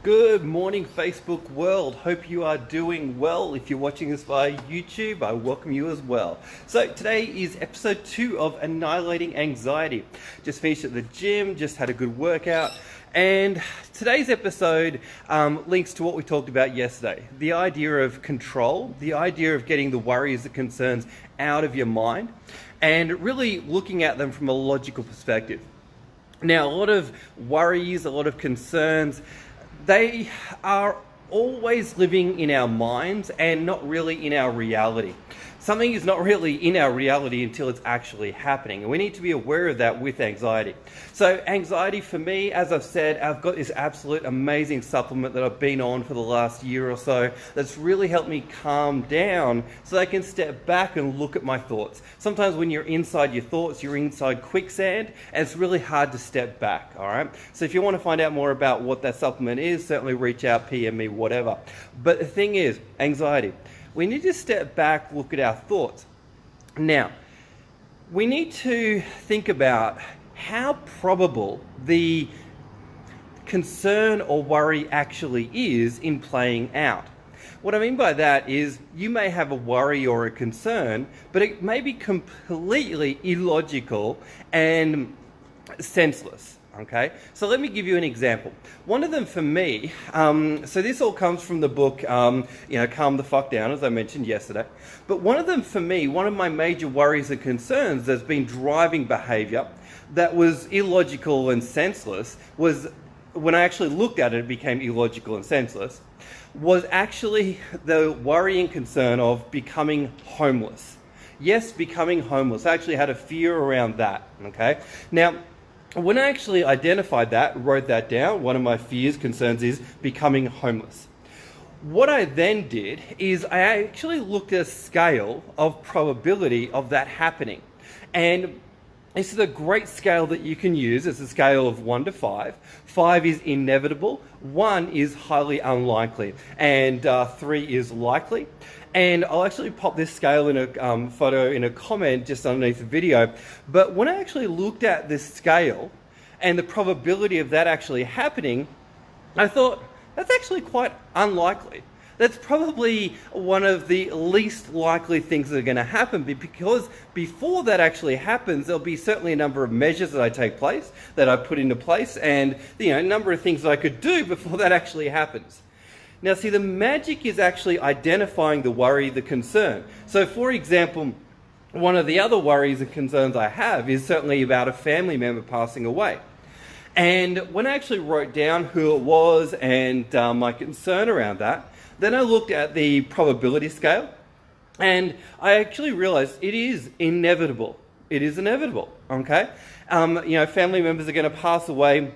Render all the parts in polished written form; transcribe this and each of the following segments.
Good morning, Facebook world. Hope you are doing well. If you're watching this via YouTube, I welcome you as well. So today is episode 2 of Annihilating Anxiety. Just finished at the gym, just had a good workout. And today's episode links to what we talked about yesterday. The idea of control, the idea of getting the worries, the concerns out of your mind, and really looking at them from a logical perspective. Now, a lot of worries, a lot of concerns, they are always living in our minds and not really in our reality. Something is not really in our reality until it's actually happening. And we need to be aware of that with anxiety. So anxiety for me, as I've said, I've got this absolute amazing supplement that I've been on for the last year or so that's really helped me calm down so I can step back and look at my thoughts. Sometimes when you're inside your thoughts, you're inside quicksand, and it's really hard to step back, all right? So if you want to find out more about what that supplement is, certainly reach out, PM me, whatever. But the thing is, anxiety. We need to step back, look at our thoughts. Now, we need to think about how probable the concern or worry actually is in playing out. What I mean by that is you may have a worry or a concern, but it may be completely illogical and senseless. Okay, so let me give you an example. One of them for me, so this all comes from the book, Calm the Fuck Down, as I mentioned yesterday. But one of them for me, one of my major worries and concerns that's been driving behavior that was illogical and senseless was, when I actually looked at it, it became illogical and senseless, was actually the worry and concern of becoming homeless. Yes, becoming homeless. I actually had a fear around that, okay? Now, when I actually identified that, wrote that down, one of my fears, concerns is becoming homeless. What I then did is I actually looked at a scale of probability of that happening. And this is a great scale that you can use. It's a scale of 1 to 5. 5 is inevitable, 1 is highly unlikely, and 3 is likely. And I'll actually pop this scale in a photo in a comment just underneath the video. But when I actually looked at this scale and the probability of that actually happening, I thought, that's actually quite unlikely. That's probably one of the least likely things that are going to happen, because before that actually happens, there'll be certainly a number of measures that I put into place, and a number of things that I could do before that actually happens. Now, see, the magic is actually identifying the worry, the concern. So, for example, one of the other worries and concerns I have is certainly about a family member passing away. And when I actually wrote down who it was and my concern around that, then I looked at the probability scale, and I actually realized it is inevitable. It is inevitable, okay? Family members are going to pass away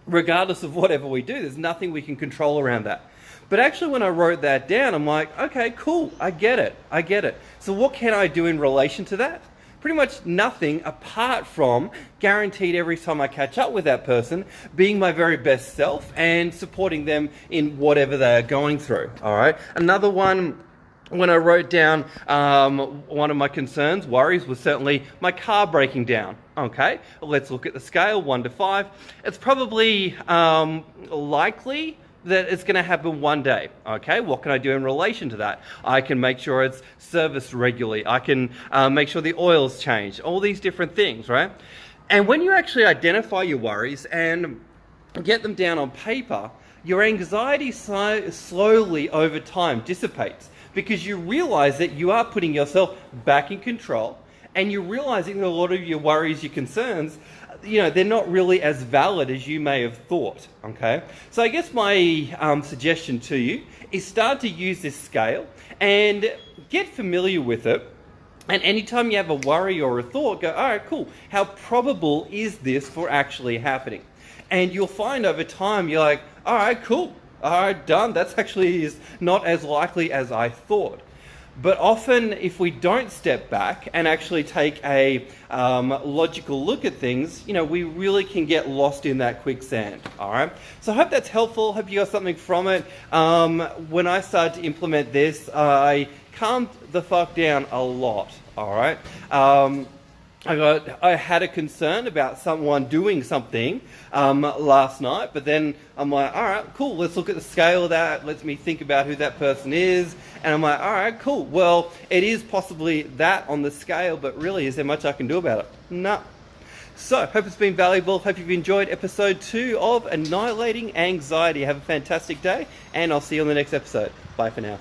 regardless of whatever we do. There's nothing we can control around that. But actually, when I wrote that down, I'm like, okay, cool, I get it. So what can I do in relation to that? Pretty much nothing, apart from guaranteed every time I catch up with that person, being my very best self and supporting them in whatever they are going through, all right? Another one, when I wrote down one of my concerns, worries, was certainly my car breaking down. Okay, let's look at the scale, 1 to 5. It's probably likely that it's going to happen one day. Okay, what can I do in relation to that? I can make sure it's serviced regularly. I can make sure the oil's changed. All these different things, right? And when you actually identify your worries and get them down on paper, your anxiety slowly over time dissipates, because you realize that you are putting yourself back in control, and you're realizing that a lot of your worries, your concerns, they're not really as valid as you may have thought, okay? So I guess my suggestion to you is start to use this scale and get familiar with it. And anytime you have a worry or a thought, go, all right, cool. How probable is this for actually happening? And you'll find over time, you're like, all right, cool. All right, done. That's actually is not as likely as I thought. But often, if we don't step back and actually take a logical look at things, we really can get lost in that quicksand, all right? So I hope that's helpful. Hope you got something from it. When I started to implement this, I calmed the fuck down a lot, all right? I had a concern about someone doing something last night, but then I'm like, all right, cool, let's look at the scale of that, lets me think about who that person is, and I'm like, all right, cool, well, it is possibly that on the scale, but really, is there much I can do about it? No. So, hope it's been valuable, hope you've enjoyed episode 2 of Annihilating Anxiety. Have a fantastic day, and I'll see you on the next episode. Bye for now.